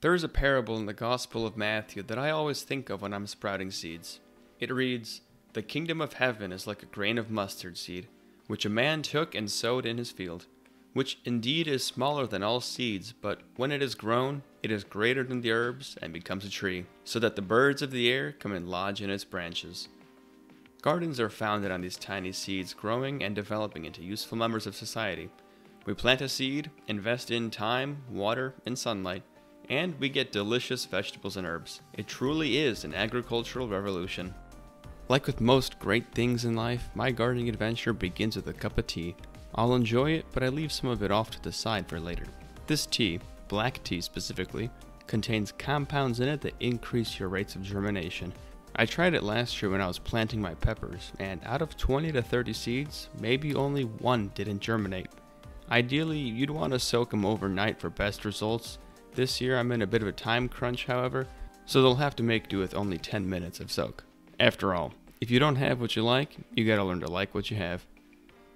There is a parable in the Gospel of Matthew that I always think of when I'm sprouting seeds. It reads, "The kingdom of heaven is like a grain of mustard seed, which a man took and sowed in his field, which indeed is smaller than all seeds, but when it is grown, it is greater than the herbs and becomes a tree, so that the birds of the air come and lodge in its branches." Gardens are founded on these tiny seeds growing and developing into useful members of society. We plant a seed, invest in time, water, and sunlight, and we get delicious vegetables and herbs. It truly is an agricultural revolution. Like with most great things in life, my gardening adventure begins with a cup of tea. I'll enjoy it, but I leave some of it off to the side for later. This tea, black tea specifically, contains compounds in it that increase your rates of germination. I tried it last year when I was planting my peppers, and out of 20 to 30 seeds, maybe only one didn't germinate. Ideally, you'd want to soak them overnight for best results. This year I'm in a bit of a time crunch, however, so they'll have to make do with only 10 minutes of soak. After all, if you don't have what you like, you gotta learn to like what you have.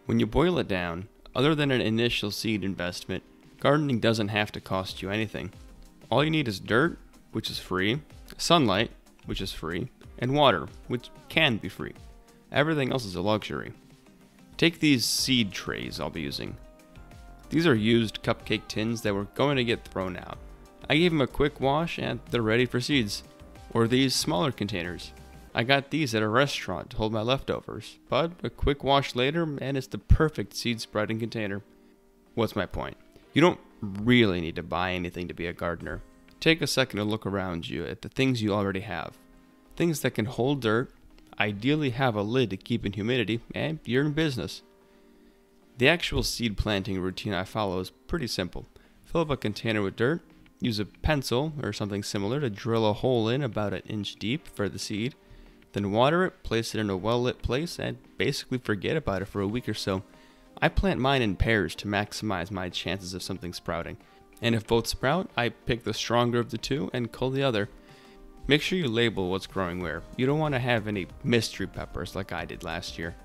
When you boil it down, other than an initial seed investment, gardening doesn't have to cost you anything. All you need is dirt, which is free, sunlight, which is free, and water, which can be free. Everything else is a luxury. Take these seed trays I'll be using. These are used cupcake tins that were going to get thrown out. I gave them a quick wash and they're ready for seeds. Or these smaller containers. I got these at a restaurant to hold my leftovers, but a quick wash later and it's the perfect seed spreading container. What's my point? You don't really need to buy anything to be a gardener. Take a second to look around you at the things you already have. Things that can hold dirt, ideally have a lid to keep in humidity, and you're in business. The actual seed planting routine I follow is pretty simple. Fill up a container with dirt, use a pencil or something similar to drill a hole in about an inch deep for the seed, then water it, place it in a well-lit place, and basically forget about it for a week or so. I plant mine in pairs to maximize my chances of something sprouting, and if both sprout, I pick the stronger of the two and cull the other. Make sure you label what's growing where. You don't want to have any mystery peppers like I did last year.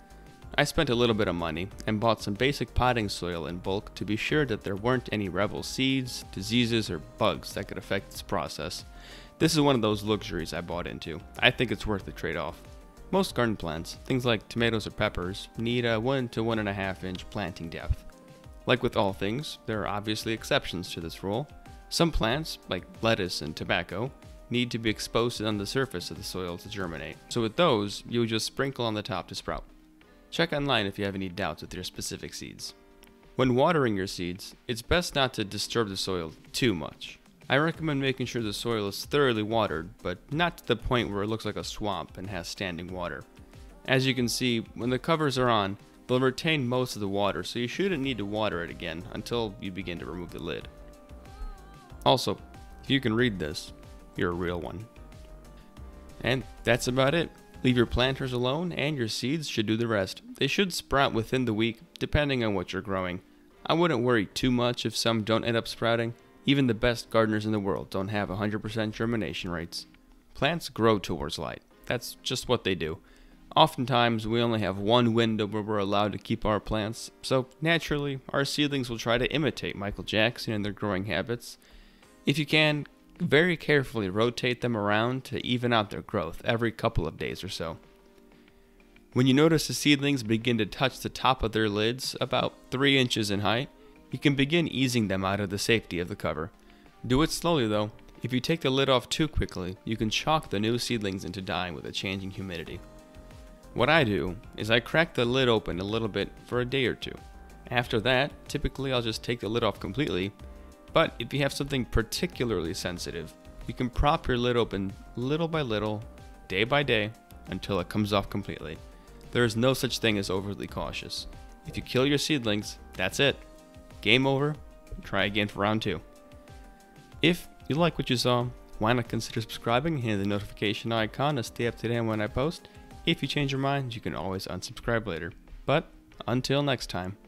I spent a little bit of money and bought some basic potting soil in bulk to be sure that there weren't any rebel seeds, diseases, or bugs that could affect this process. This is one of those luxuries I bought into. I think it's worth the trade-off. Most garden plants, things like tomatoes or peppers, need a 1 to 1.5 inch planting depth. Like with all things, there are obviously exceptions to this rule. Some plants, like lettuce and tobacco, need to be exposed on the surface of the soil to germinate. So with those, you would just sprinkle on the top to sprout. Check online if you have any doubts with your specific seeds. When watering your seeds, it's best not to disturb the soil too much. I recommend making sure the soil is thoroughly watered, but not to the point where it looks like a swamp and has standing water. As you can see, when the covers are on, they'll retain most of the water, so you shouldn't need to water it again until you begin to remove the lid. Also, if you can read this, you're a real one. And that's about it. Leave your planters alone and your seeds should do the rest. They should sprout within the week, depending on what you're growing. I wouldn't worry too much if some don't end up sprouting. Even the best gardeners in the world don't have 100% germination rates. Plants grow towards light. That's just what they do. Oftentimes, we only have one window where we're allowed to keep our plants, so naturally, our seedlings will try to imitate Michael Jackson in their growing habits. If you can, very carefully rotate them around to even out their growth every couple of days or so. When you notice the seedlings begin to touch the top of their lids, about 3 inches in height, you can begin easing them out of the safety of the cover. Do it slowly though. If you take the lid off too quickly, you can shock the new seedlings into dying with a changing humidity. What I do is I crack the lid open a little bit for a day or two. After that, typically I'll just take the lid off completely. But if you have something particularly sensitive, you can prop your lid open little by little, day by day, until it comes off completely. There is no such thing as overly cautious. If you kill your seedlings, that's it. Game over. Try again for round 2. If you like what you saw, why not consider subscribing and hit the notification icon to stay up to date when I post. If you change your mind, you can always unsubscribe later. But until next time.